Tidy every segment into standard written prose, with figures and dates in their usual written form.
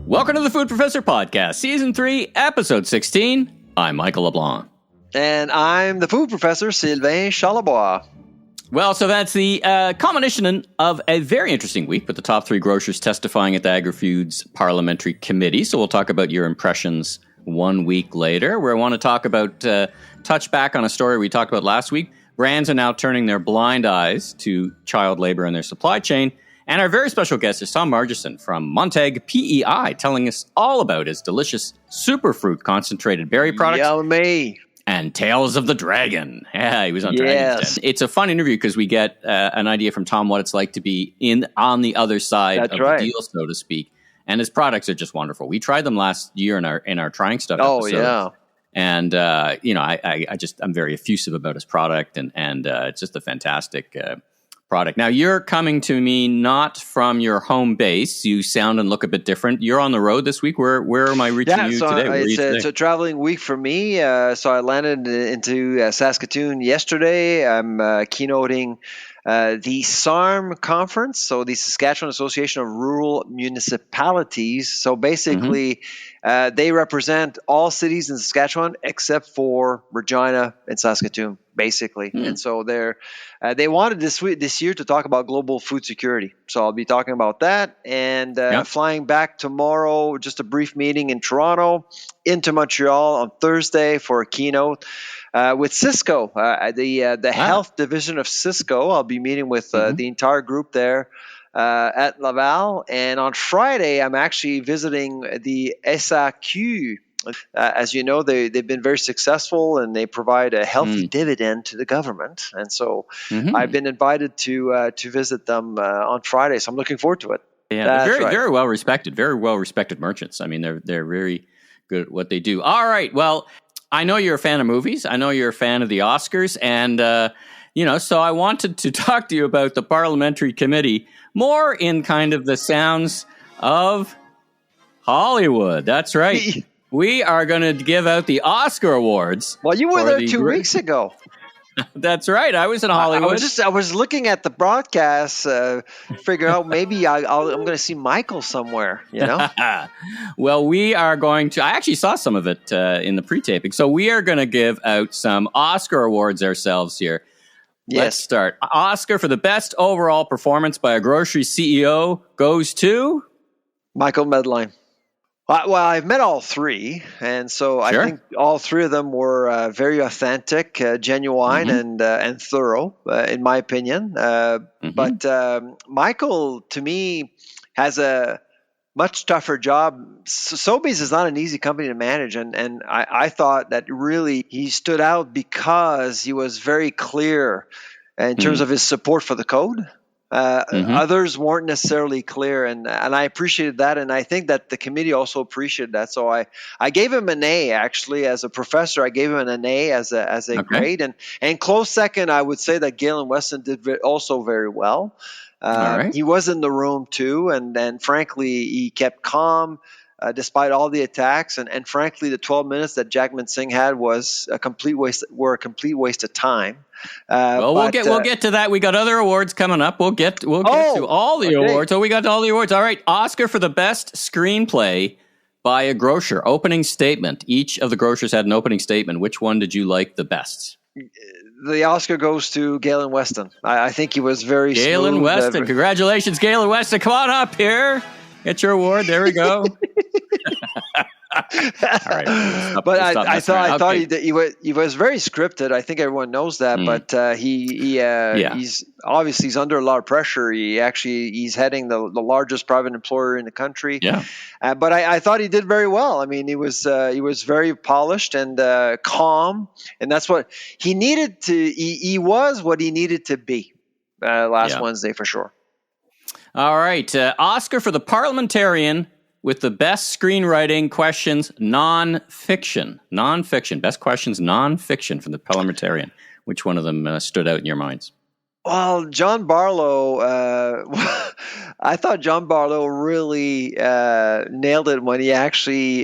Welcome to the Food Professor Podcast, Season 3, Episode 16. I'm Michael LeBlanc. And I'm the Food Professor, Sylvan Charlebois. Well, so that's the culmination of a very interesting week with the top three grocers testifying at the Agri-Foods Parliamentary Committee. So we'll talk about your impressions 1 week later, where I want to talk about, touch back on a story we talked about last week. Brands are now turning their blind eyes to child labor in their supply chain. And our very special guest is Tom Margeson from Montag PEI, telling us all about his delicious Superfruit concentrated berry products. Yummy. And Tales of the Dragon. Yeah, he was on Dragon's Den. It's a fun interview because we get an idea from Tom what it's like to be on the other side of the deal, so to speak. And his products are just wonderful. We tried them last year in our trying stuff episode. Yeah. And I'm very effusive about his product, and it's just a fantastic product. Now, you're coming to me not from your home base. You sound and look a bit different. You're on the road this week. Where am I reaching you today? It's a traveling week for me. So I landed into Saskatoon yesterday. I'm keynoting the SARM conference, so the Saskatchewan Association of Rural Municipalities. So basically, they represent all cities in Saskatchewan except for Regina and Saskatoon, basically. And so they wanted this year to talk about global food security. So I'll be talking about that and flying back tomorrow, just a brief meeting in Toronto, into Montreal on Thursday for a keynote. With Cisco, the health division of Cisco. I'll be meeting with the entire group there at Laval. And on Friday, I'm actually visiting the SAQ. As you know, they've been very successful and they provide a healthy dividend to the government. And so I've been invited to visit them on Friday. So I'm looking forward to it. Yeah, very well respected merchants. I mean, they're very good at what they do. All right, well, I know you're a fan of movies. I know you're a fan of the Oscars. And, so I wanted to talk to you about the Parliamentary Committee more in kind of the sounds of Hollywood. That's right. We are going to give out the Oscar Awards. Well, you were there 2 weeks ago. That's right. I was in Hollywood. I was looking at the broadcast, figuring out maybe I'm going to see Michael somewhere, Well, we are going to, I actually saw some of it in the pre-taping. So we are going to give out some Oscar awards ourselves here. Yes. Let's start. Oscar for the best overall performance by a grocery CEO goes to Michael Medline. Well, I've met all three, and so I think all three of them were very authentic, genuine, and thorough, in my opinion. But Michael, to me, has a much tougher job. Sobeys is not an easy company to manage, and I thought that really he stood out because he was very clear in terms of his support for the code. Others weren't necessarily clear, and I appreciated that, and I think that the committee also appreciated that. So I gave him an A, actually, as a professor. I gave him an A as a grade, and close second, I would say that Galen Weston did also very well. He was in the room too, and frankly, he kept calm despite all the attacks, and frankly, the 12 minutes that Jagmeet Singh had was a complete waste of time. We'll get to that. We got other awards coming up. We'll get to all the awards. So we got all the awards. All right. Oscar for the best screenplay by a grocer. Opening statement. Each of the grocers had an opening statement. Which one did you like the best? The Oscar goes to Galen Weston. I think he was very Galen smooth. Weston. Congratulations, Galen Weston. Come on up here. Get your award. There we go. All right, I thought he was very scripted. I think everyone knows that, but he's obviously under a lot of pressure. He's heading the largest private employer in the country. Yeah, but I thought he did very well. I mean, he was very polished and calm, and that's what he needed to. He was what he needed to be last Wednesday for sure. All right, Oscar for the parliamentarian with the best screenwriting questions, non-fiction. Best questions, non-fiction from the parliamentarian. Which one of them stood out in your minds? Well, John Barlow, I thought John Barlow really nailed it when he actually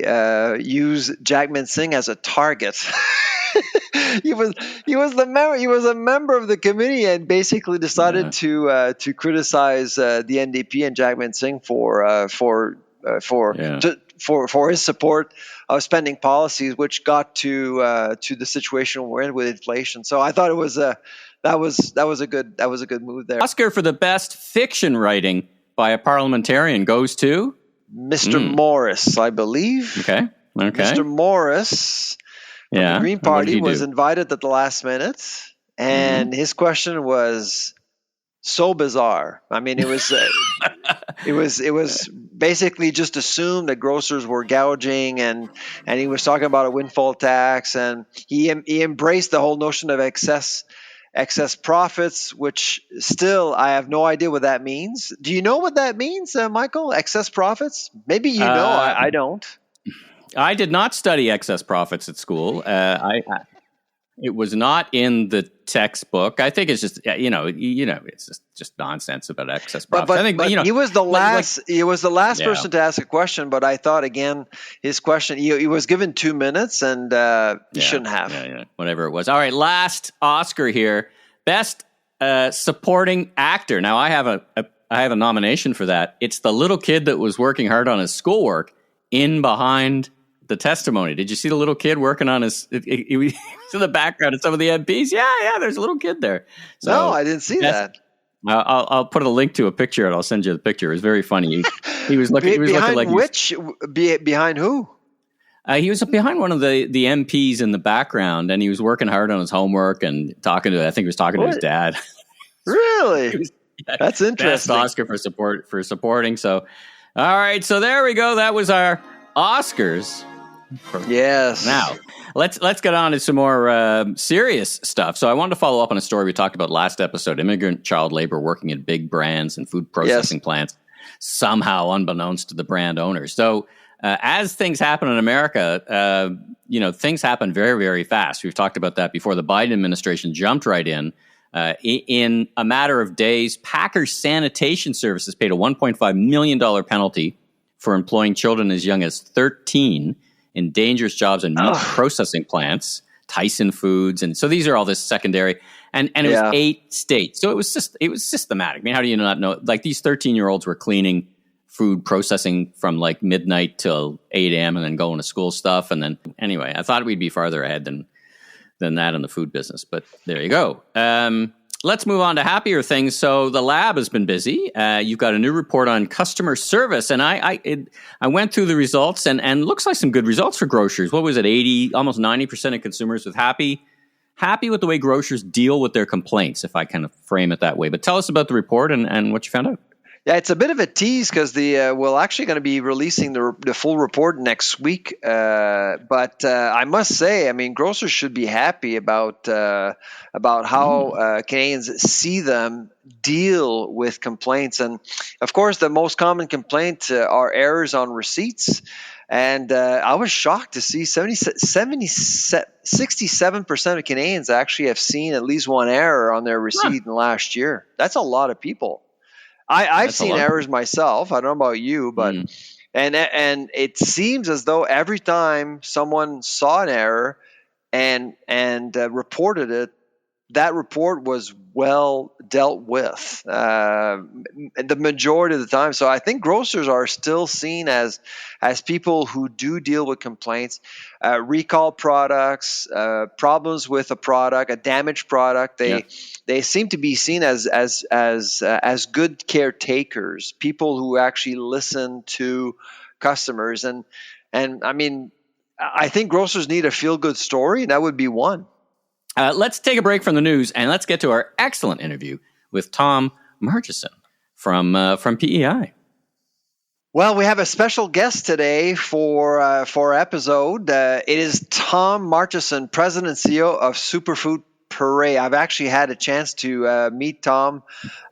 used Jagmeet Singh as a target. He was a member of the committee and basically decided to criticize the NDP and Jagmeet Singh for for his support of spending policies, which got to the situation we're in with inflation. So I thought it was that was a good move there. Oscar for the best fiction writing by a parliamentarian goes to Mr. Morris, I believe. Okay. Mr. Morris from the Green Party was invited at the last minute, and his question was so bizarre. I mean, it was it was basically just assumed that grocers were gouging, and he was talking about a windfall tax, and he embraced the whole notion of excess profits, which still I have no idea what that means. Do you know what that means, Michael? Excess profits? Maybe you know. I don't. I did not study excess profits at school. It was not in the textbook. I think it's just it's just nonsense about excess profits. But I think he was the last. He was the last person to ask a question. But I thought again, his question. He was given 2 minutes, and he shouldn't have. Yeah, whatever it was. All right, last Oscar here, best supporting actor. Now I have a nomination for that. It's the little kid that was working hard on his schoolwork in behind the testimony. Did you see the little kid working on his? He was in the background of some of the MPs. Yeah. There's a little kid there. So, no, I didn't see that. I'll put a link to a picture and I'll send you the picture. It was very funny. He was looking. Behind who? He was behind one of the MPs in the background, and he was working hard on his homework and talking to. I think he was talking to his dad. Really? That's interesting. Best Oscar for supporting. So, all right. So there we go. That was our Oscars. Yes. Now, let's get on to some more serious stuff. So I wanted to follow up on a story we talked about last episode, immigrant child labor working at big brands and food processing plants, somehow unbeknownst to the brand owners. So as things happen in America, things happen very, very fast. We've talked about that before. The Biden administration jumped right in. In a matter of days, Packers Sanitation Services paid a $1.5 million penalty for employing children as young as 13 in dangerous jobs in meat processing plants, Tyson Foods, and so these are all this secondary, and it was 8 states. So it was systematic. I mean, how do you not know? Like these 13-year-olds were cleaning food processing from like midnight till 8 a.m. and then going to school stuff. And then anyway, I thought we'd be farther ahead than that in the food business, but there you go. Let's move on to happier things. So the lab has been busy. You've got a new report on customer service, and I went through the results, and looks like some good results for grocers. What was it? 80, almost 90% of consumers with happy with the way grocers deal with their complaints, if I kind of frame it that way. But tell us about the report and what you found out. Yeah, it's a bit of a tease because we're actually going to be releasing the full report next week. But I must say, I mean, grocers should be happy about how Canadians see them deal with complaints. And of course, the most common complaint are errors on receipts. And I was shocked to see 67% of Canadians actually have seen at least one error on their receipt in the last year. That's a lot of people. I've seen errors myself. I don't know about you, but and it seems as though every time someone saw an error and reported it, that report was well dealt with the majority of the time. So I think grocers are still seen as people who do deal with complaints, recall products, problems with a product, a damaged product. They seem to be seen as good caretakers, people who actually listen to customers. And I mean, I think grocers need a feel-good story, and that would be one. Let's take a break from the news and let's get to our excellent interview with Tom Margeson from PEI. Well, we have a special guest today for our episode. It is Tom Margeson, President and CEO of Superfruit Purée. I've actually had a chance to meet Tom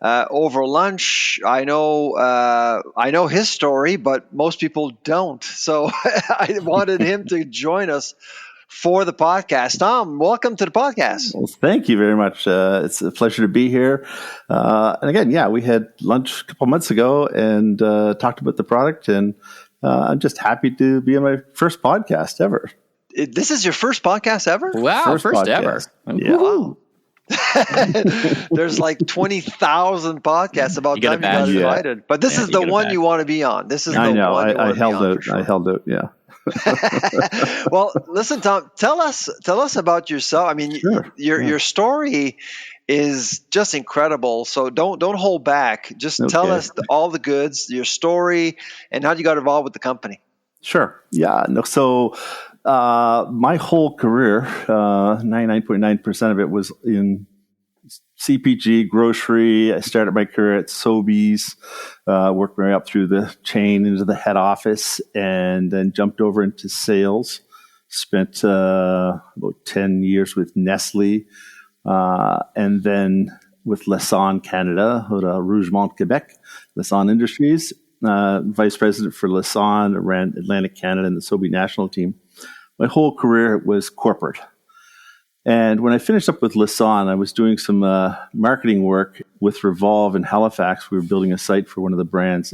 over lunch. I know his story, but most people don't. So I wanted him to join us for the podcast. Tom, welcome to the podcast. Well, thank you very much. It's a pleasure to be here. And again, we had lunch a couple months ago and talked about the product, and I'm just happy to be on my first podcast ever. This is your first podcast ever? Wow, first ever. Yeah. There's like 20,000 podcasts about You get a time you got badge. invited. But this Yeah, is you the get a one badge. you want to be on. This is the I know. one you I want to be held on out. for sure. I held out. Yeah. Well, listen, Tom, tell us about yourself. I mean, Sure. your story is just incredible. So don't hold back. Just tell Okay. us all the goods, your story, and how you got involved with the company. Sure. Yeah. No. So, my whole career, 99.9% of it was in CPG, grocery. I started my career at Sobeys, worked my way up through the chain into the head office, and then jumped over into sales. Spent about 10 years with Nestle, and then with Lassonde Canada, Rougemont, Quebec, Lassonde Industries. Vice president for Lassonde, ran Atlantic Canada and the Sobe national team. My whole career was corporate. And when I finished up with Lassonde, I was doing some marketing work with Revolve in Halifax. We were building a site for one of the brands.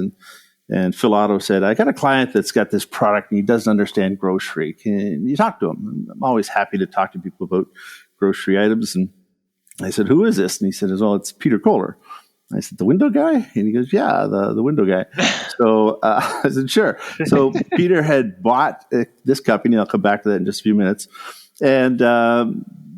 And Phil Otto said, I got a client that's got this product and he doesn't understand grocery. Can you talk to him? I'm always happy to talk to people about grocery items. And I said, who is this? And he said, well, it's Peter Kohler. I said, the window guy? And he goes, yeah, the window guy. So I said, sure. So Peter had bought this company. I'll come back to that in just a few minutes. And,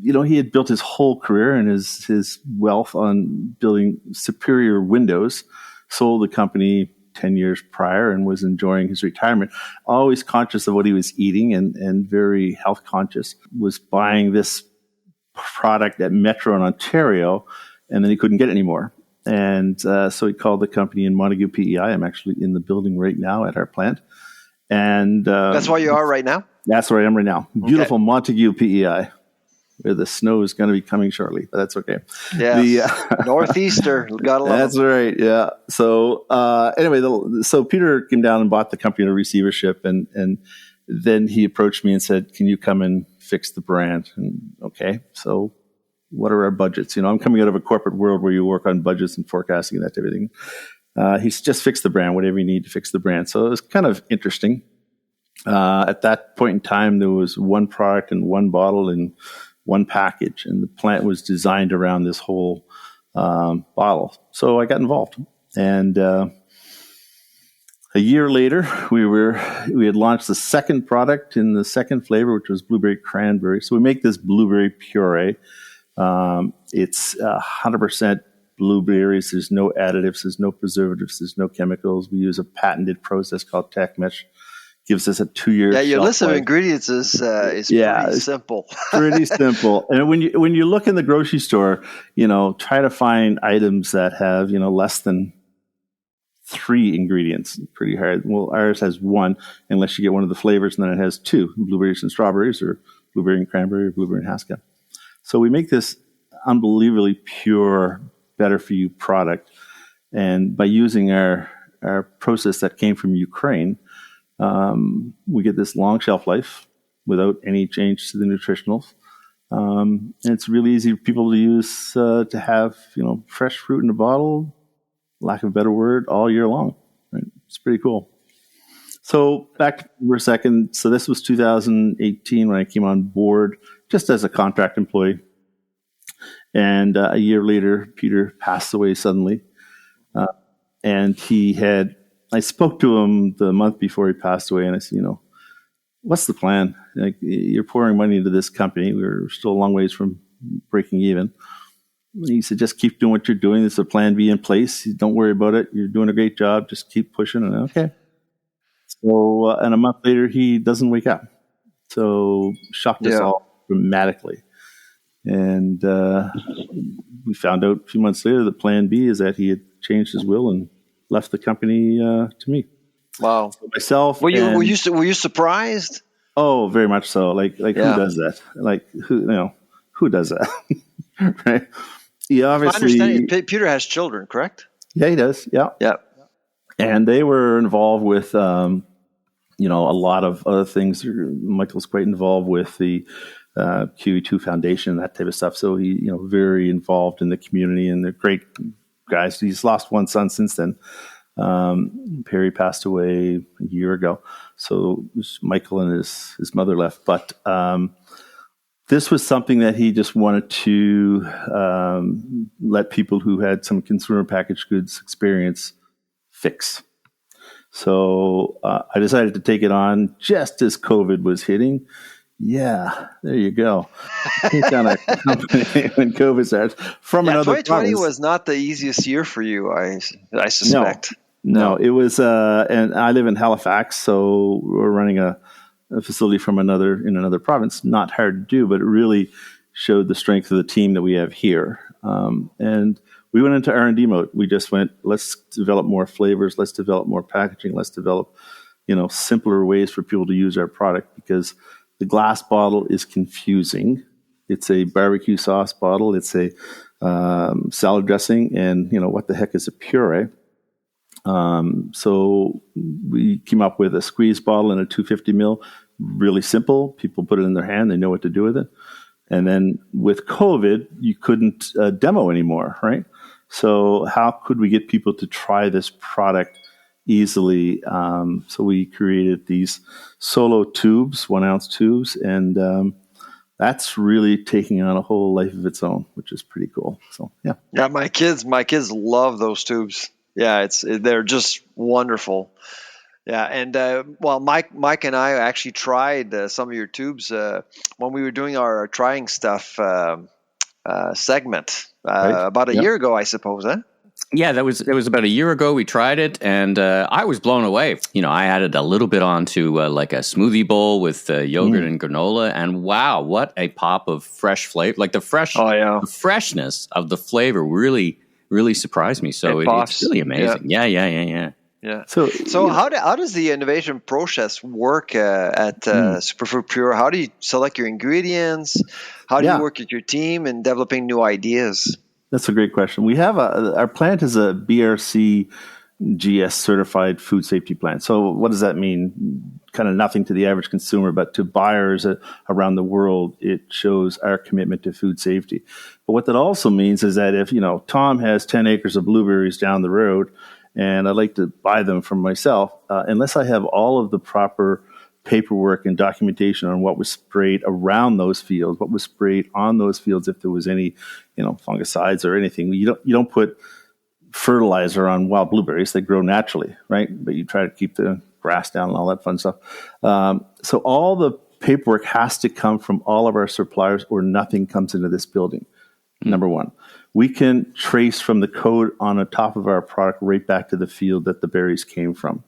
he had built his whole career and his wealth on building superior windows, sold the company 10 years prior and was enjoying his retirement, always conscious of what he was eating and very health conscious, was buying this product at Metro in Ontario, and then he couldn't get it anymore. And so he called the company in Montague, PEI. I'm actually in the building right now at our plant. And that's where you are right now? That's where I am right now. Beautiful Montague, PEI, where the snow is going to be coming shortly, but that's okay. Yeah, Northeaster, gotta love That's them. right, yeah. So anyway, so Peter came down and bought the company in a receivership, and then he approached me and said, can you come and fix the brand? And okay, so what are our budgets? I'm coming out of a corporate world where you work on budgets and forecasting and that type of thing. He's just fix the brand, whatever you need to fix the brand. So it was kind of interesting. At that point in time, there was one product and one bottle and one package, and the plant was designed around this whole bottle. So I got involved. And a year later, we had launched the second product in the second flavor, which was blueberry cranberry. So we make this blueberry puree. It's 100% blueberries. There's no additives. There's no preservatives. There's no chemicals. We use a patented process called Tech Mesh. Gives us a 2-year. Yeah, your list of ingredients is pretty simple. Pretty simple. And when you look in the grocery store, try to find items that have less than 3 ingredients. Pretty hard. Well, ours has 1, unless you get one of the flavors, and then it has 2: blueberries and strawberries, or blueberry and cranberry, or blueberry and haskell. So we make this unbelievably pure, better for you product, and by using our process that came from Ukraine, we get this long shelf life without any change to the nutritionals. And it's really easy for people to use, to have, fresh fruit in a bottle, lack of a better word, all year long. Right? It's pretty cool. So back for a second. So this was 2018 when I came on board just as a contract employee. And a year later, Peter passed away suddenly. And I spoke to him the month before he passed away, and I said, what's the plan? Like, you're pouring money into this company. We're still a long ways from breaking even. And he said, just keep doing what you're doing. There's a plan B in place. Don't worry about it. You're doing a great job. Just keep pushing. And okay. So, and a month later, he doesn't wake up. So shocked us all dramatically. And we found out a few months later that plan B is that he had changed his will and left the company to me. Wow. So myself. Were you surprised? Oh, very much so. Like who does that? Like who does that? Right? He obviously. Peter has children, correct? Yeah, he does. Yeah. Yeah. And they were involved with a lot of other things. Michael's quite involved with the QE2 Foundation, that type of stuff. So he, very involved in the community, and they're great guys. He's lost one son since then. Perry passed away a year ago. So Michael and his mother left. But this was something that he just wanted to let people who had some consumer packaged goods experience fix. So I decided to take it on just as COVID was hitting. Yeah, there you go. Take on a company when COVID starts from another 2020 province. was not the easiest year for you, I suspect. No, it was, and I live in Halifax, so we're running a facility from another province. Not hard to do, but it really showed the strength of the team that we have here. And we went into R&D mode. We just went, let's develop more flavors, let's develop more packaging, let's develop, simpler ways for people to use our product, because the glass bottle is confusing. It's a barbecue sauce bottle. It's a salad dressing, and what the heck is a puree? So we came up with a squeeze bottle and a 250 ml. Really simple. People put it in their hand. They know what to do with it. And then with COVID, you couldn't demo anymore, right? So how could we get people to try this product easily? So we created these solo tubes, 1 ounce tubes, and that's really taking on a whole life of its own, which is pretty cool. So yeah. Yeah, my kids love those tubes. Yeah, they're just wonderful. Yeah, and Mike and I actually tried some of your tubes when we were doing our trying stuff segment Right. about a year ago, I suppose. Yeah, that was about a year ago. We tried it, and I was blown away. I added a little bit onto like a smoothie bowl with yogurt and granola, and wow, what a pop of fresh flavor! Like the freshness of the flavor really surprised me. So it's really amazing. Yeah. So how does the innovation process work at Superfruit Pure? How do you select your ingredients? How do you work with your team in developing new ideas? That's a great question. We have our plant is a BRC GS certified food safety plant. So what does that mean? Kind of nothing to the average consumer, but to buyers around the world, it shows our commitment to food safety. But what that also means is that if, Tom has 10 acres of blueberries down the road and I'd like to buy them from myself, unless I have all of the proper paperwork and documentation on what was sprayed around those fields, what was sprayed on those fields, if there was any, fungicides or anything. You don't put fertilizer on wild blueberries; they grow naturally, right? But you try to keep the grass down and all that fun stuff. So all the paperwork has to come from all of our suppliers, or nothing comes into this building. Number one, we can trace from the code on the top of our product right back to the field that the berries came from,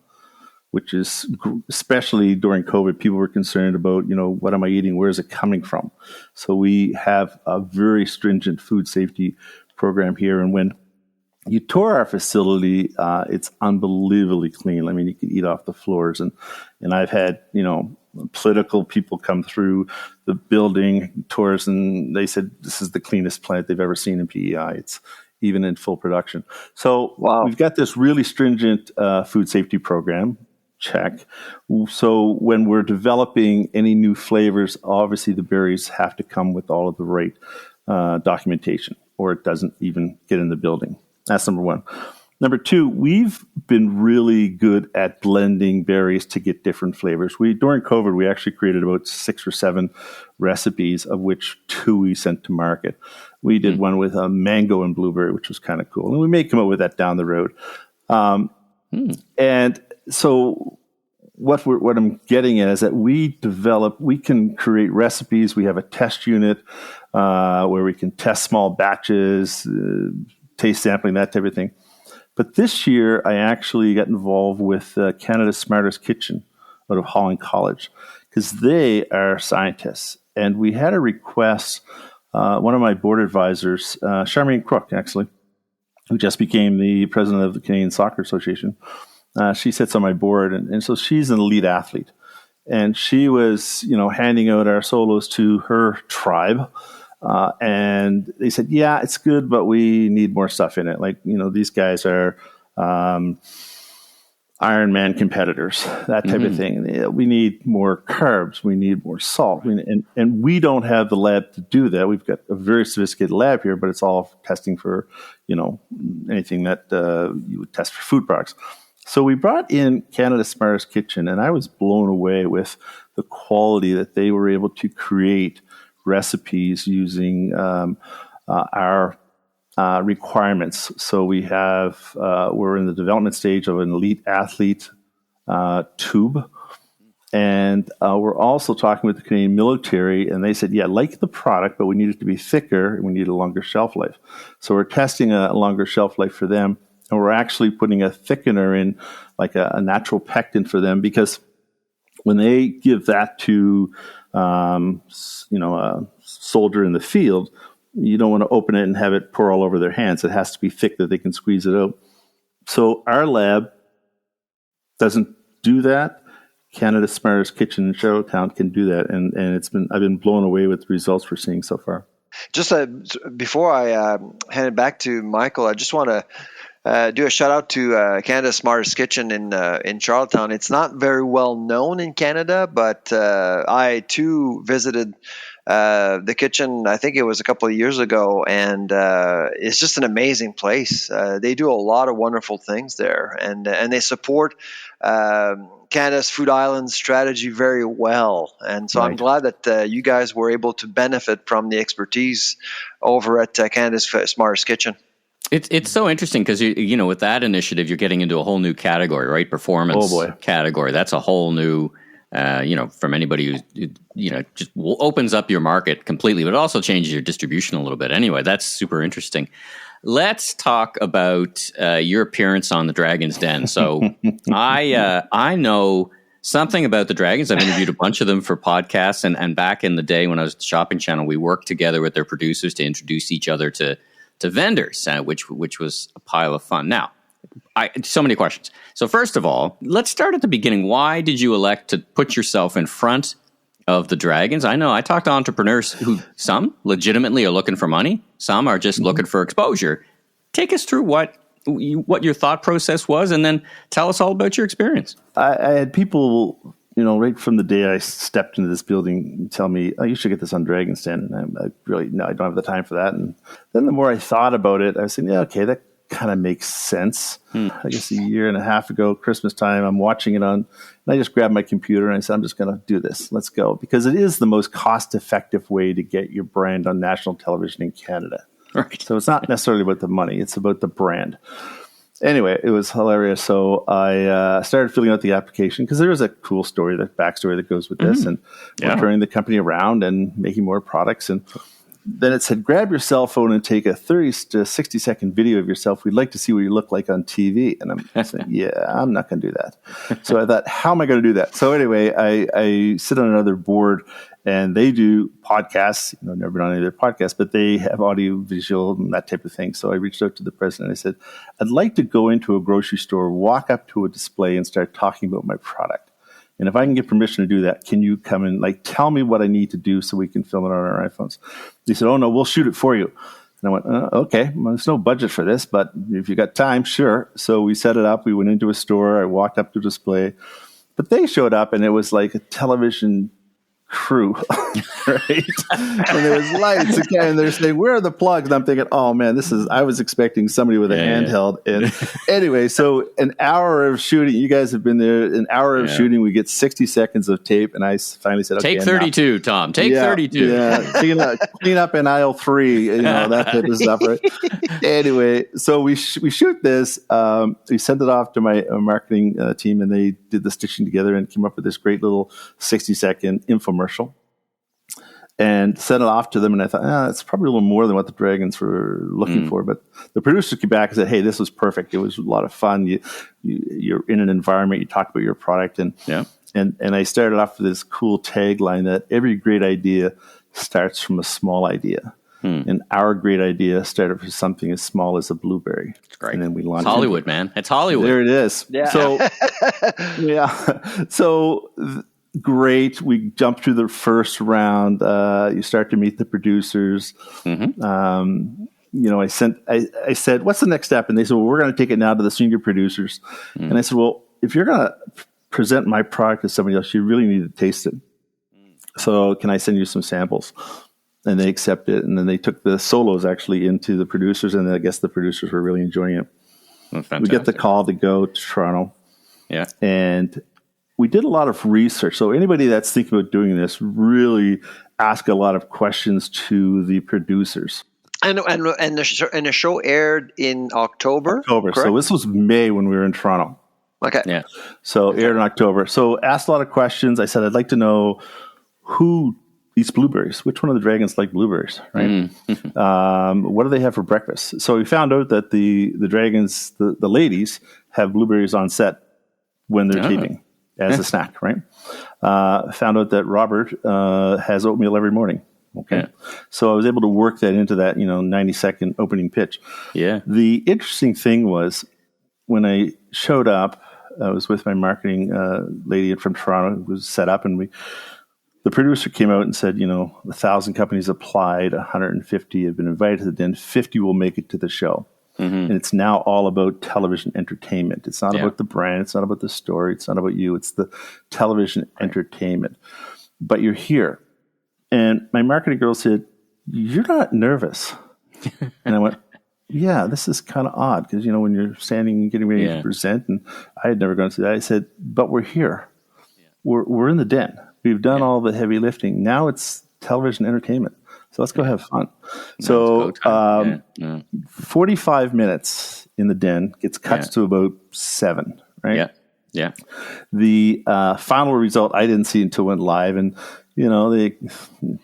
which is, especially during COVID, people were concerned about, what am I eating? Where is it coming from? So we have a very stringent food safety program here. And when you tour our facility, it's unbelievably clean. I mean, you can eat off the floors. And I've had, political people come through the building tours, and they said this is the cleanest plant they've ever seen in PEI. It's even in full production. So we've got this really stringent food safety program. Check. So when we're developing any new flavors, obviously the berries have to come with all of the right documentation, or it doesn't even get in the building. That's number one. Number two, we've been really good at blending berries to get different flavors. During COVID, we actually created about 6 or 7 recipes, of which 2 we sent to market. We did one with a mango and blueberry, which was kind of cool. And we may come up with that down the road. And so what I'm getting at is that we can create recipes. We have a test unit where we can test small batches, taste sampling, that type of thing. But this year, I actually got involved with Canada's Smartest Kitchen out of Holland College, because they are scientists. And we had a request, one of my board advisors, Charmaine Crook, actually, who just became the president of the Canadian Soccer Association. She sits on my board, and so she's an elite athlete. And she was, handing out our solos to her tribe. And they said, yeah, it's good, but we need more stuff in it. Like, these guys are Ironman competitors, that type of thing. We need more carbs. We need more salt. And we don't have the lab to do that. We've got a very sophisticated lab here, but it's all testing for, anything that you would test for food products. So we brought in Canada's Smartest Kitchen, and I was blown away with the quality that they were able to create recipes using our requirements. So we're in the development stage of an elite athlete tube. And we're also talking with the Canadian military, and they said, yeah, like the product, but we need it to be thicker, and we need a longer shelf life. So we're testing a longer shelf life for them, and we're actually putting a thickener in, like a natural pectin for them, because when they give that to, a soldier in the field, you don't want to open it and have it pour all over their hands. It has to be thick that they can squeeze it out. So our lab doesn't do that. Canada's Smartest Kitchen in Charlottetown can do that, and I've been blown away with the results we're seeing so far. Just before I hand it back to Michael, I just want to do a shout out to Canada's Smartest Kitchen in Charlottetown. It's not very well known in Canada, but I too visited the kitchen. I think it was a couple of years ago, and it's just an amazing place. They do a lot of wonderful things there, and they support Canada's Food Island strategy very well. And so I'm glad that you guys were able to benefit from the expertise over at Canada's Smartest Kitchen. It's so interesting because with that initiative, you're getting into a whole new category, right? Performance category. That's a whole new, from anybody who, just opens up your market completely, but it also changes your distribution a little bit. Anyway, that's super interesting. Let's talk about your appearance on the Dragon's Den. So I know something about the Dragons. I've interviewed a bunch of them for podcasts, and back in the day when I was at the Shopping Channel, we worked together with their producers to introduce each other to vendors, which was a pile of fun. Now, so many questions. So first of all, let's start at the beginning. Why did you elect to put yourself in front of the Dragons? I know I talked to entrepreneurs who some legitimately are looking for money. Some are just looking for exposure. Take us through what your thought process was, and then tell us all about your experience. I had people, right from the day I stepped into this building tell me, oh, you should get this on Dragon's Den. And I don't have the time for that. And then the more I thought about it, I was saying, yeah, okay, that kind of makes sense. I guess a year and a half ago, Christmas time, I'm watching it on, and I just grabbed my computer and I said, I'm just going to do this. Let's go. Because it is the most cost-effective way to get your brand on national television in Canada. Right. So it's not necessarily about the money. It's about the brand. Anyway, it was hilarious. So I started filling out the application because there is a cool story, the backstory that goes with this. And we're turning the company around and making more products. And then it said, grab your cell phone and take a 30 to 60-second video of yourself. We'd like to see what you look like on TV. And I'm saying, yeah, I'm not going to do that. So I thought, how am I going to do that? So anyway, I sit on another board, and they do podcasts. I've never been on any of their podcasts, but they have audio, visual, and that type of thing. So I reached out to the president. I said, I'd like to go into a grocery store, walk up to a display, and start talking about my product. And if I can get permission to do that, can you come and tell me what I need to do so we can film it on our iPhones? They said, oh, no, we'll shoot it for you. And I went, okay, well, there's no budget for this, but if you got time, sure. So we set it up. We went into a store. I walked up to the display. But they showed up, and it was like a television crew, right? And there was lights again, and they're saying, where are the plugs? And I'm thinking, oh man, I was expecting somebody with a handheld. And anyway, so an hour of shooting, you guys have been there, an hour of shooting, we get 60 seconds of tape, and I finally said, okay, take 32, Tom, take 32. Yeah, clean up in aisle 3, that type of stuff, right? Anyway, so we shoot this, we sent it off to my marketing team, and they did the stitching together and came up with this great little 60-second infomercial. And sent it off to them, and I thought, it's probably a little more than what the Dragons were looking for. But the producers came back and said, hey, this was perfect. It was a lot of fun. You're in an environment, you talk about your product. And I started off with this cool tagline that every great idea starts from a small idea. And our great idea started from something as small as a blueberry. It's great. And then we launched Hollywood, man. It's Hollywood. There it is. Yeah. So, So great. We jumped through the first round. You start to meet the producers. I said, what's the next step? And they said, well, we're going to take it now to the senior producers. And I said, well, if you're going to present my product to somebody else, you really need to taste it. So can I send you some samples? And they accepted it. And then they took the solos actually into the producers. And I guess the producers were really enjoying it. Well, we get the call to go to Toronto. Yeah. And we did a lot of research. So anybody that's thinking about doing this, really ask a lot of questions to the producers. And the show aired in October? Correct? So this was May when we were in Toronto. Okay. Yeah. So aired in October. So asked a lot of questions. I said, I'd like to know who eats blueberries. Which one of the dragons like blueberries, right? What do they have for breakfast? So we found out that the dragons, the ladies, have blueberries on set when they're taping as a snack, right? Found out that Robert has oatmeal every morning. Okay. Yeah. So I was able to work that into that, 90-second opening pitch. Yeah. The interesting thing was when I showed up, I was with my marketing lady from Toronto who was set up, and the producer came out and said, 1,000 companies applied, 150 have been invited to the den, 50 will make it to the show. And it's now all about television entertainment. It's not about the brand. It's not about the story. It's not about you. It's the television entertainment. But you're here. And my marketing girl said, you're not nervous. And I went, yeah, this is kind of odd because, when you're standing and getting ready to present, and I had never gone through that. I said, but we're here. We're in the den. We've done all the heavy lifting. Now it's television entertainment. So let's go have fun. So 45 minutes in the den gets cut to about 7, right? Yeah. Yeah. The final result I didn't see until it went live, and they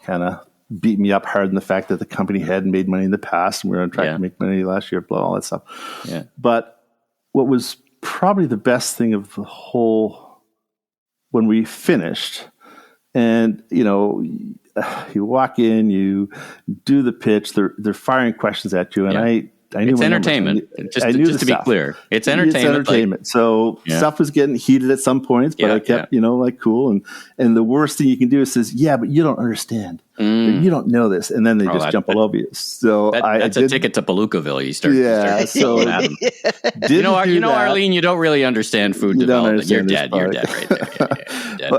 kind of beat me up hard in the fact that the company hadn't made money in the past, and we were on track to make money last year, blah, all that stuff. Yeah. But what was probably the best thing of the whole, when we finished, and you walk in, you do the pitch, they're firing questions at you, and I knew it's entertainment. Just to be clear, it's entertainment. So stuff was getting heated at some points, but I kept, cool. And the worst thing you can do is says, yeah, but you don't understand. You don't know this. And then they just jump all over you. So that's a ticket to Palookaville. You start. Arlene, you don't really understand food development. You're dead. You're dead right there. Dead.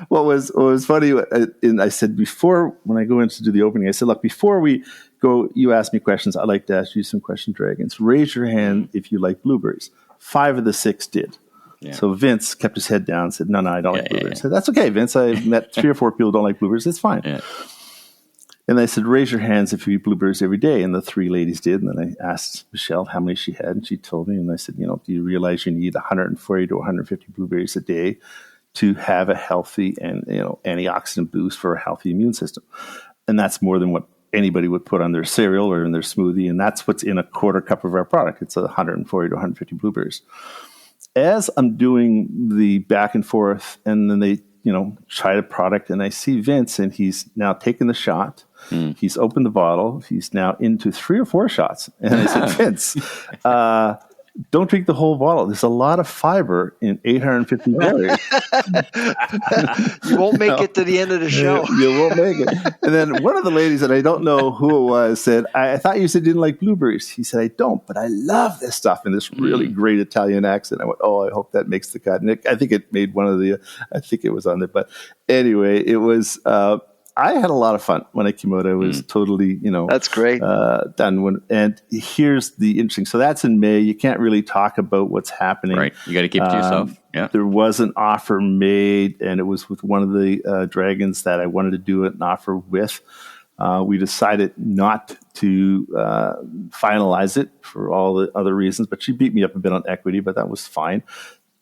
What was funny, and I said before, when I go in to do the opening, I said, look, before we go, you ask me questions. I'd like to ask you some questions, Dragons. Raise your hand if you like blueberries. 5 of the 6 did. Yeah. So Vince kept his head down and said, no, I don't like blueberries. I said, that's okay, Vince. I met 3 or 4 people who don't like blueberries. It's fine. Yeah. And I said, raise your hands if you eat blueberries every day. And the 3 ladies did. And then I asked Michelle how many she had. And she told me. And I said, do you realize you need 140 to 150 blueberries a day to have a healthy and antioxidant boost for a healthy immune system? And that's more than what anybody would put on their cereal or in their smoothie. And that's what's in a quarter cup of our product. It's 140 to 150 blueberries. As I'm doing the back and forth, and then they, try the product, and I see Vince, and he's now taken the shot. He's opened the bottle. He's now into 3 or 4 shots. And I said, Vince, don't drink the whole bottle. There's a lot of fiber in 850 berries. You won't make it to the end of the show. You won't make it. And then one of the ladies, and I don't know who it was, said, I thought you said you didn't like blueberries. He said, I don't, but I love this stuff in this really great Italian accent. I went, I hope that makes the cut. And I think it made I think it was on there. But anyway, it was... I had a lot of fun when I came out. I was totally, that's great. Done. And here's the interesting. So that's in May. You can't really talk about what's happening. Right. You got to keep it to yourself. Yeah. There was an offer made, and it was with one of the dragons that I wanted to do an offer with. We decided not to finalize it for all the other reasons, but she beat me up a bit on equity, but that was fine.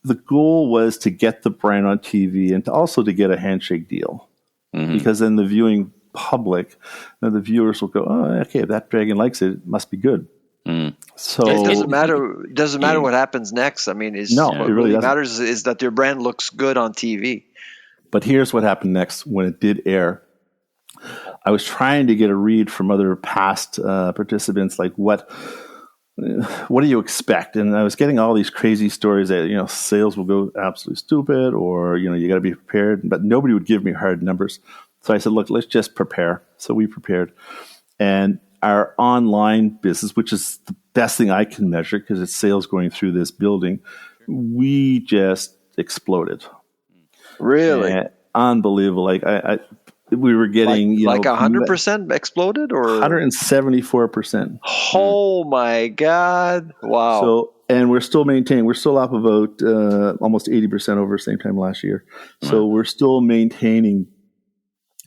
The goal was to get the brand on TV and to get a handshake deal. Because then the viewing public, the viewers will go, okay, if that dragon likes it, it must be good. So it doesn't matter. Doesn't matter what happens next. I mean, it really matters is that their brand looks good on TV. But here's what happened next when it did air. I was trying to get a read from other past participants, like what do you expect? And I was getting all these crazy stories that, sales will go absolutely stupid, or, you got to be prepared, but nobody would give me hard numbers. So I said, look, let's just prepare. So we prepared. And our online business, which is the best thing I can measure because it's sales going through this building, we just exploded. Really? And unbelievable. Like we were getting 100% exploded, or 174%. Oh my God! Wow! So and we're still maintaining. We're still up about almost 80% over the same time last year. So we're still maintaining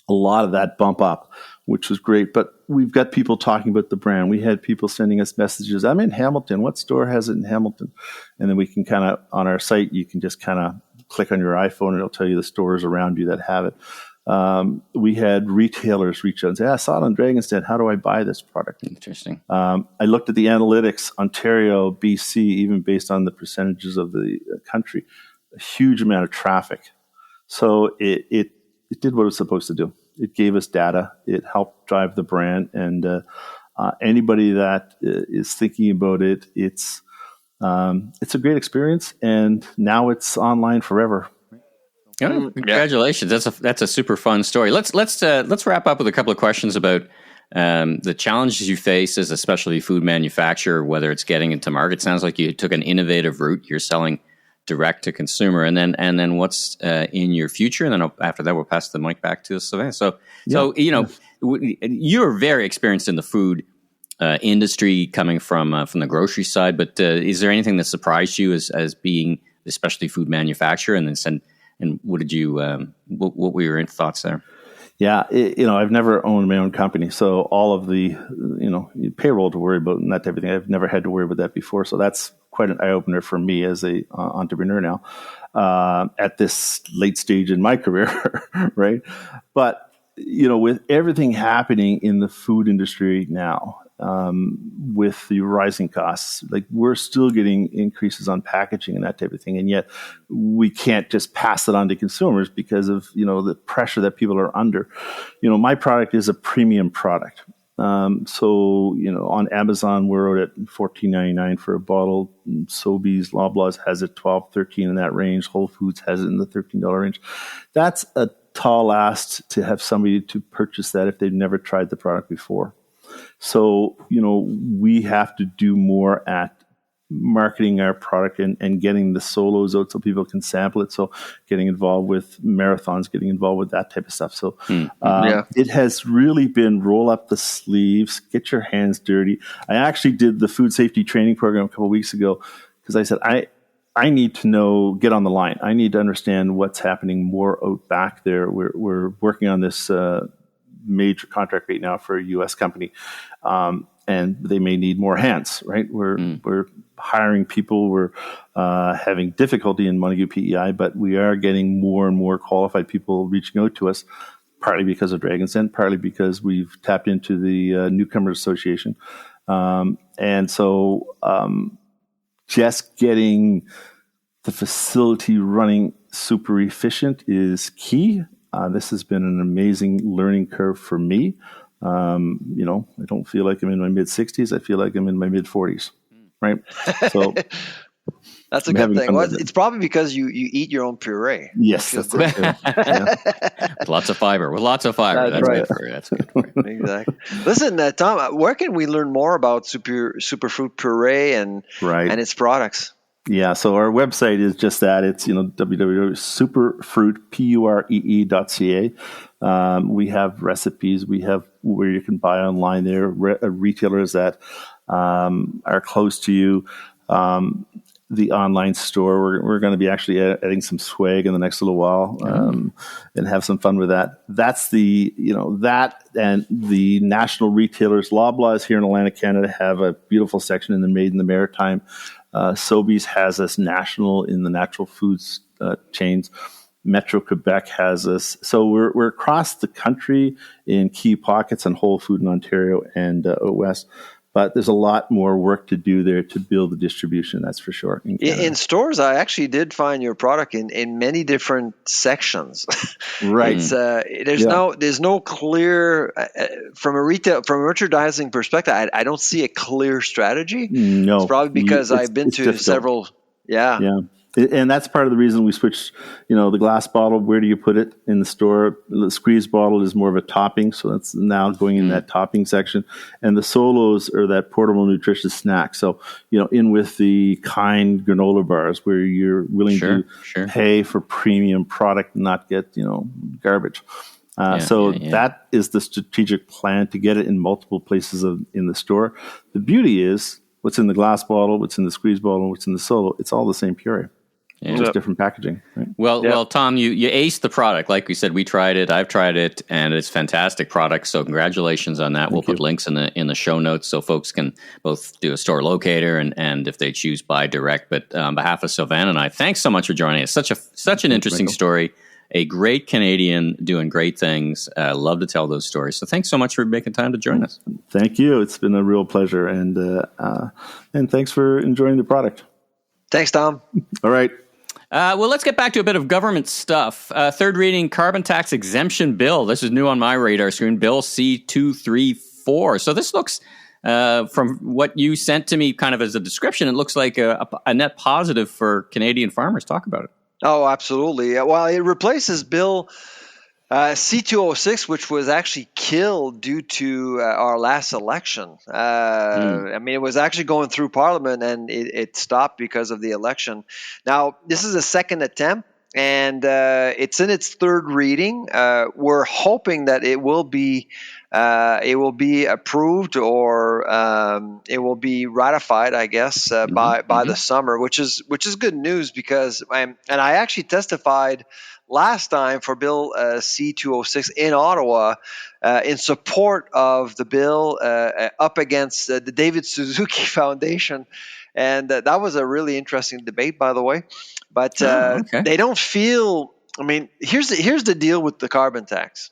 a lot of that bump up, which was great. But we've got people talking about the brand. We had people sending us messages. I'm in Hamilton. What store has it in Hamilton? And then we can kind of, on our site, you can just kind of click on your iPhone and it'll tell you the stores around you that have it. We had retailers reach out and say, I saw it on Dragon's Den. How do I buy this product? Interesting. I looked at the analytics, Ontario, BC, even based on the percentages of the country, a huge amount of traffic. So it did what it was supposed to do. It gave us data. It helped drive the brand. And anybody that is thinking about it, it's a great experience. And now it's online forever. Oh, congratulations! That's a super fun story. Let's wrap up with a couple of questions about the challenges you face as a specialty food manufacturer, whether it's getting into market. Sounds like you took an innovative route. You're selling direct to consumer, and then what's in your future, and then after that we'll pass the mic back to Sylvan. So you're very experienced in the food industry, coming from the grocery side. But is there anything that surprised you as being the specialty food manufacturer, and what did you? What were your thoughts there? Yeah, I've never owned my own company, so all of the payroll to worry about and that type of thing, I've never had to worry about that before. So that's quite an eye opener for me as a entrepreneur now at this late stage in my career, right? But with everything happening in the food industry now, with the rising costs, like we're still getting increases on packaging and that type of thing. And yet we can't just pass it on to consumers because of, the pressure that people are under. My product is a premium product. So on Amazon, we're out at $14.99 for a bottle. Sobeys, Loblaws has it $12, $13 in that range. Whole Foods has it in the $13 range. That's a tall ask to have somebody to purchase that if they've never tried the product before. So, we have to do more at marketing our product and getting the solos out so people can sample it. So getting involved with marathons, getting involved with that type of stuff. So it has really been roll up the sleeves, get your hands dirty. I actually did the food safety training program a couple of weeks ago because I said, I need to get on the line. I need to understand what's happening more out back there. We're working on this major contract right now for a U.S. company, and they may need more hands, right? We're hiring people. We're having difficulty in Montague PEI, but we are getting more and more qualified people reaching out to us, partly because of Dragon's Den, partly because we've tapped into the Newcomers Association. And so just getting the facility running super efficient is key. This has been an amazing learning curve for me. I don't feel like I'm in my mid-60s. I feel like I'm in my mid-40s, right? So that's a good thing. Well, it's probably because you eat your own puree. Yes, that's right. With lots of fiber. That's right. Good for you. That's good for you. Exactly. Listen, Tom, where can we learn more about Superfruit Puree and its products? Yeah, so our website is just that. It's www.superfruitpuree.ca. We have recipes. We have where you can buy online there. Retailers that are close to you. The online store. We're going to be actually adding some swag in the next little while and have some fun with that. That's that and the national retailers. Loblaws here in Atlantic Canada have a beautiful section in the Made in the Maritime. Sobeys has us national in the natural foods chains. Metro Quebec has us. So we're across the country in key pockets on Whole Food in Ontario and out west. But there's a lot more work to do there to build the distribution, that's for sure. In stores, I actually did find your product in many different sections. Right. There's no clear from a merchandising perspective. I don't see a clear strategy. No, it's probably because I've been to difficult. Several. Yeah. And that's part of the reason we switched, the glass bottle, where do you put it in the store? The squeeze bottle is more of a topping, so that's now going in that topping section. And the solos are that portable nutritious snack. So, in with the kind granola bars where you're willing to pay for premium product and not get, garbage. That is the strategic plan to get it in multiple places in the store. The beauty is, what's in the glass bottle, what's in the squeeze bottle, what's in the solo. It's all the same puree. Yeah. Just different packaging. Right? Well, Tom, you aced the product. Like we said, we tried it. I've tried it, and it's a fantastic product. So congratulations on that. We'll put links in the show notes so folks can both do a store locator and if they choose buy direct. But on behalf of Sylvan and I, thanks so much for joining us. Such an interesting story. A great Canadian doing great things. Love to tell those stories. So thanks so much for making time to join us. Thank you. It's been a real pleasure, and thanks for enjoying the product. Thanks, Tom. All right. Well, let's get back to a bit of government stuff. Third reading carbon tax exemption bill. This is new on my radar screen. Bill C-234. So this looks, from what you sent to me kind of as a description, it looks like a net positive for Canadian farmers. Talk about it. Oh, absolutely. Well, it replaces Bill C-206, which was actually killed due to our last election. I mean, it was actually going through Parliament, and it stopped because of the election. Now, this is a second attempt, and it's in its third reading. We're hoping that it will be approved or it will be ratified, I guess, by the summer, which is good news because I actually testified last time for Bill C-206 in Ottawa in support of the bill up against the David Suzuki Foundation. And that was a really interesting debate, by the way. But they don't feel – I mean, here's the deal with the carbon tax.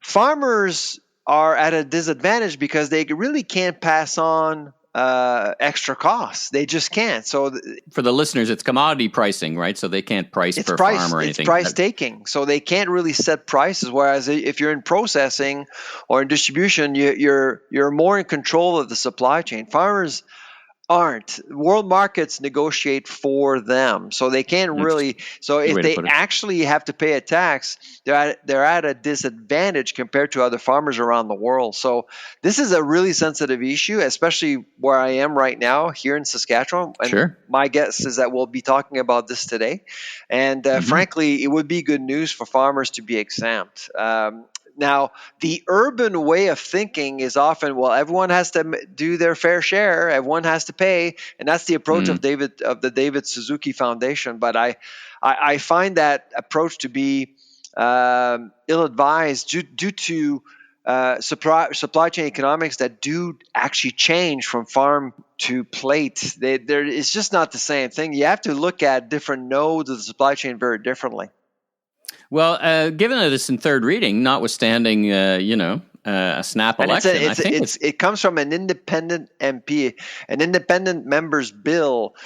Farmers are at a disadvantage because they really can't pass on extra costs. They just can't. So for the listeners, it's commodity pricing, right? So they can't price per farm or anything. It's price taking. So they can't really set prices. Whereas if you're in processing or in distribution, you're more in control of the supply chain. Farmers aren't. World markets negotiate for them, so they can't really. So if they actually have to pay a tax, they're at a disadvantage compared to other farmers around the world. So this is a really sensitive issue, especially where I am right now here in Saskatchewan. And my guess is that we'll be talking about this today. And frankly, it would be good news for farmers to be exempt. Now, the urban way of thinking is often, well, everyone has to do their fair share, everyone has to pay, and that's the approach of the David Suzuki Foundation. But I find that approach to be ill-advised due to supply chain economics that do actually change from farm to plate. It's just not the same thing. You have to look at different nodes of the supply chain very differently. Well, given that it's in third reading, notwithstanding, a snap election, it comes from an independent MP, an independent member's bill.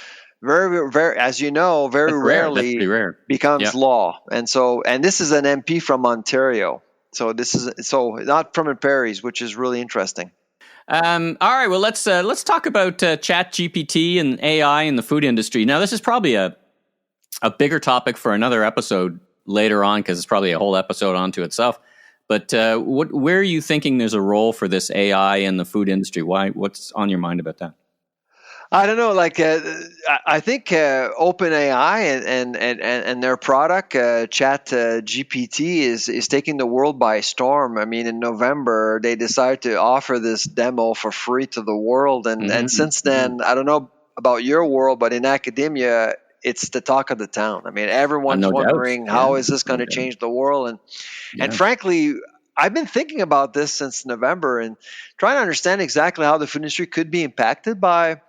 Very, very, as you know, very rarely becomes law, and this is an MP from Ontario. So this is not from the prairies, which is really interesting. All right, well let's talk about ChatGPT and AI in the food industry. Now, this is probably a bigger topic for another episode later on, because it's probably a whole episode onto itself. But where are you thinking there's a role for this AI in the food industry? What's on your mind about that? I don't know. I think OpenAI and their product ChatGPT is taking the world by storm. I mean, in November they decided to offer this demo for free to the world, and since then, I don't know about your world, but in academia, it's the talk of the town. I mean, everyone's wondering how is this going to change the world, and frankly, I've been thinking about this since November and trying to understand exactly how the food industry could be impacted by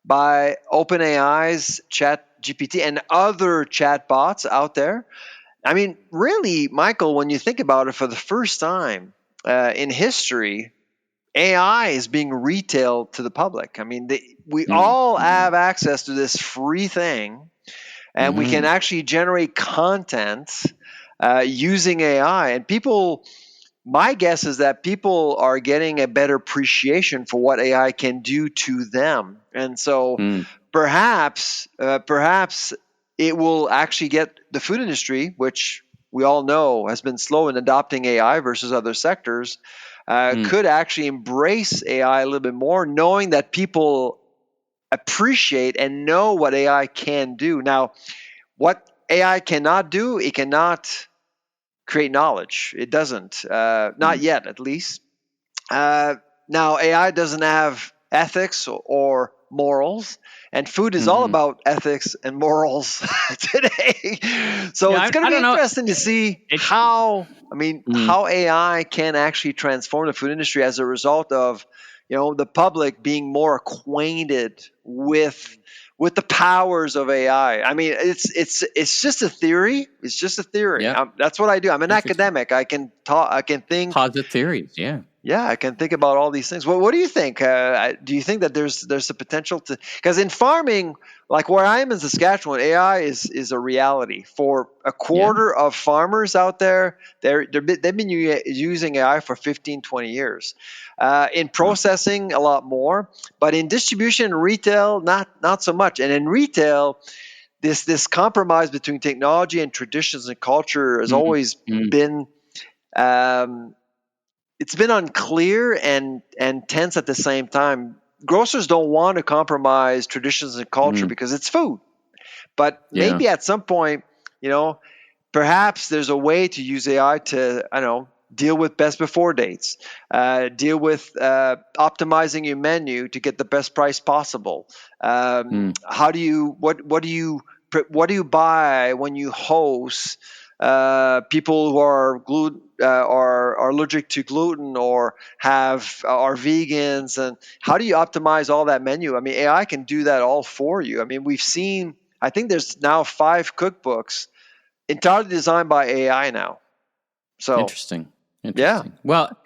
OpenAI's ChatGPT and other chatbots out there. I mean, really, Michael, when you think about it, for the first time in history, AI is being retailed to the public. I mean, we all have access to this free thing, and we can actually generate content using AI. And people, my guess is that people are getting a better appreciation for what AI can do to them. And so perhaps it will actually get the food industry, which we all know has been slow in adopting AI versus other sectors, could actually embrace AI a little bit more, knowing that people appreciate and know what AI can do. Now, what AI cannot do, it cannot create knowledge. It doesn't, not yet at least. Now, AI doesn't have ethics or morals, and food is all about ethics and morals today. So it's going to be interesting to see how AI can actually transform the food industry as a result of the public being more acquainted with the powers of AI. I mean, it's just a theory. It's just a theory. Yeah. That's what I do. I'm an academic. I can talk. I can think. Posit theories. Yeah. Yeah, I can think about all these things. What do you think? Do you think that there's a potential to? Because in farming, like where I am in Saskatchewan, AI is a reality for a quarter of farmers out there. They've been using AI for 15, 20 years. In processing, a lot more, but in distribution and retail, not so much. And in retail, this compromise between technology and traditions and culture has always been. It's been unclear and tense at the same time. Grocers don't want to compromise traditions and culture because it's food. But maybe at some point, perhaps there's a way to use AI to, deal with best before dates, deal with optimizing your menu to get the best price possible. What do you buy when you host people who are are allergic to gluten or are vegans, and how do you optimize all that menu? I mean, AI can do that all for you. I mean, I think there's now 5 cookbooks entirely designed by AI now. So interesting. Yeah. Well,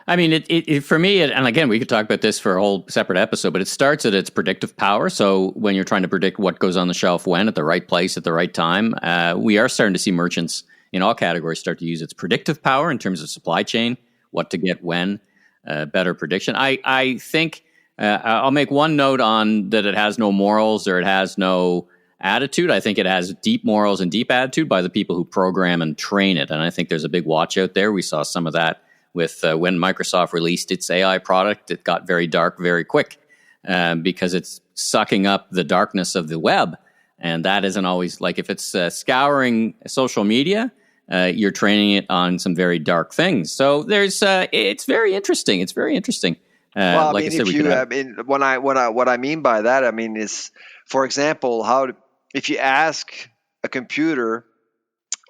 I mean, it for me, and again, we could talk about this for a whole separate episode, but it starts at its predictive power. So when you're trying to predict what goes on the shelf when, at the right place, at the right time, we are starting to see merchants in all categories start to use its predictive power in terms of supply chain, what to get when, better prediction. I think I'll make one note on that it has no morals or it has no attitude. I think it has deep morals and deep attitude by the people who program and train it. And I think there's a big watch out there. We saw some of that with when Microsoft released its AI product. It got very dark very quick because it's sucking up the darkness of the web. And that isn't always, like, if it's scouring social media, you're training it on some very dark things. So it's very interesting. It's very interesting. Well, what I mean by that, I mean, is, for example, if you ask a computer,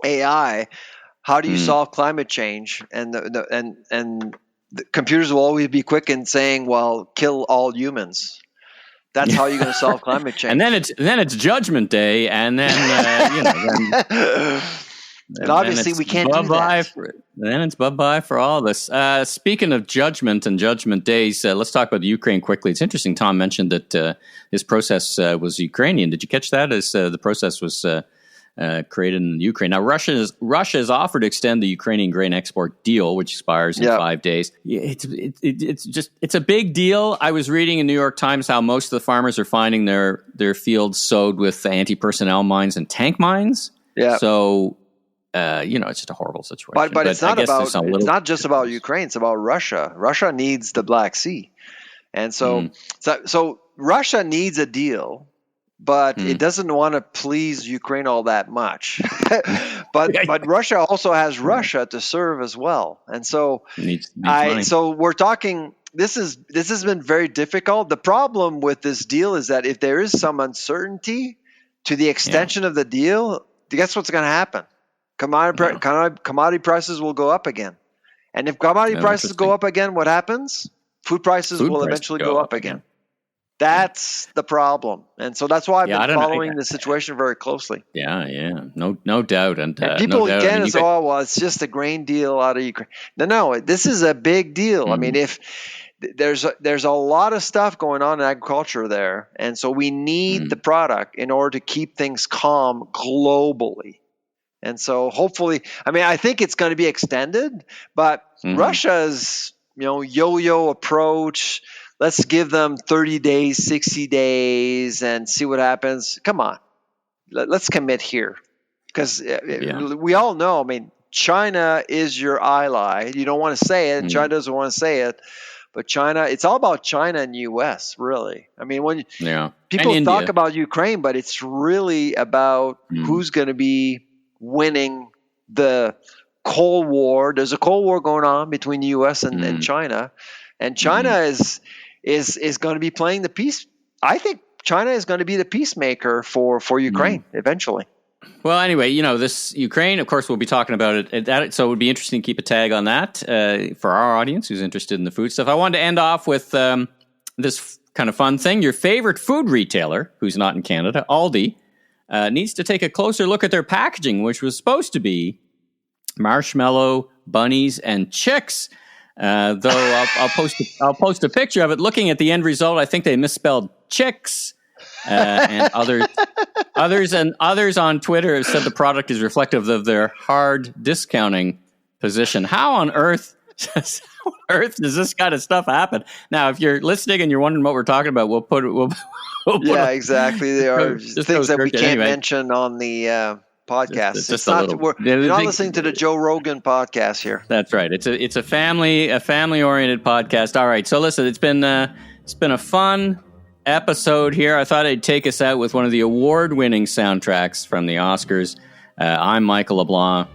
AI, how do you solve climate change? And the computers will always be quick in saying, well, kill all humans. That's how you're going to solve climate change. And then it's Judgment Day, and then and obviously we can't do that. Then it's bye-bye for all of us. Speaking of judgment and judgment days, let's talk about Ukraine quickly. It's interesting. Tom mentioned that his process was Ukrainian. Did you catch that? As the process was created in Ukraine. Now, Russia has offered to extend the Ukrainian grain export deal, which expires in 5 days. It's a big deal. I was reading in New York Times how most of the farmers are finding their fields sowed with anti-personnel mines and tank mines. Yeah. So, it's just a horrible situation. But it's not just about Ukraine. It's about Russia. Russia needs the Black Sea, and so Russia needs a deal. But it doesn't want to please Ukraine all that much. but Russia also has Russia to serve as well, and so so we're talking. This has been very difficult. The problem with this deal is that if there is some uncertainty to the extension of the deal, guess what's going to happen? Commodity prices will go up again, and if commodity prices go up again, what happens? Food prices will eventually go up again. That's the problem, and so that's why I've been following the situation very closely. Yeah, no doubt. And people again say, "Oh, well, it's just a grain deal out of Ukraine." No, this is a big deal. I mean, if there's a lot of stuff going on in agriculture there, and so we need the product in order to keep things calm globally. And so hopefully, I think it's going to be extended, but Russia's yo-yo approach. Let's give them 30 days, 60 days, and see what happens. Come on. Let's commit here. Because we all know, China is your ally. You don't want to say it, and China doesn't want to say it. But China, it's all about China and U.S., really. When people talk about Ukraine, but it's really about who's going to be winning the Cold War. There's a Cold War going on between the U.S. and China. And China is going to be playing the peace. I think China is going to be the peacemaker for Ukraine eventually. Well, anyway, this Ukraine, of course, we'll be talking about it. So it would be interesting to keep a tag on that for our audience who's interested in the food stuff. I wanted to end off with this kind of fun thing. Your favorite food retailer, who's not in Canada, Aldi, needs to take a closer look at their packaging, which was supposed to be marshmallow, bunnies, and chicks. Though I'll post a picture of it. Looking at the end result, I think they misspelled chicks. And others on Twitter have said the product is reflective of their hard discounting position. How on earth does this kind of stuff happen? Now, if you're listening and you're wondering what we're talking about, we'll put exactly. There are things that we can't mention on the podcast. You're not listening to the Joe Rogan podcast here. That's right. It's a family oriented podcast. All right. So listen, it's been a fun episode here. I thought I'd take us out with one of the award-winning soundtracks from the Oscars. I'm Michael LeBlanc,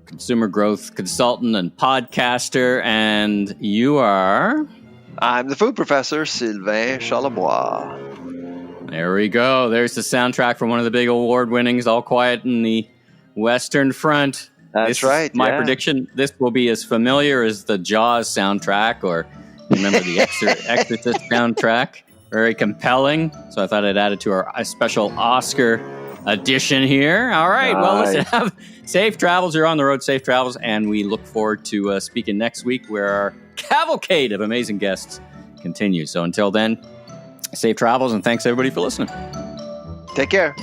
consumer growth consultant and podcaster, and you are? I'm the food professor, Sylvan Charlebois. There we go. There's the soundtrack from one of the big award winnings, All Quiet in the Western Front. That's right. My prediction, this will be as familiar as the Jaws soundtrack, or remember the Exorcist soundtrack. Very compelling. So I thought I'd add it to our special Oscar edition here. All right. Well, listen, have safe travels. You're on the road, safe travels. And we look forward to speaking next week where our cavalcade of amazing guests continues. So until then, safe travels and thanks everybody for listening. Take care.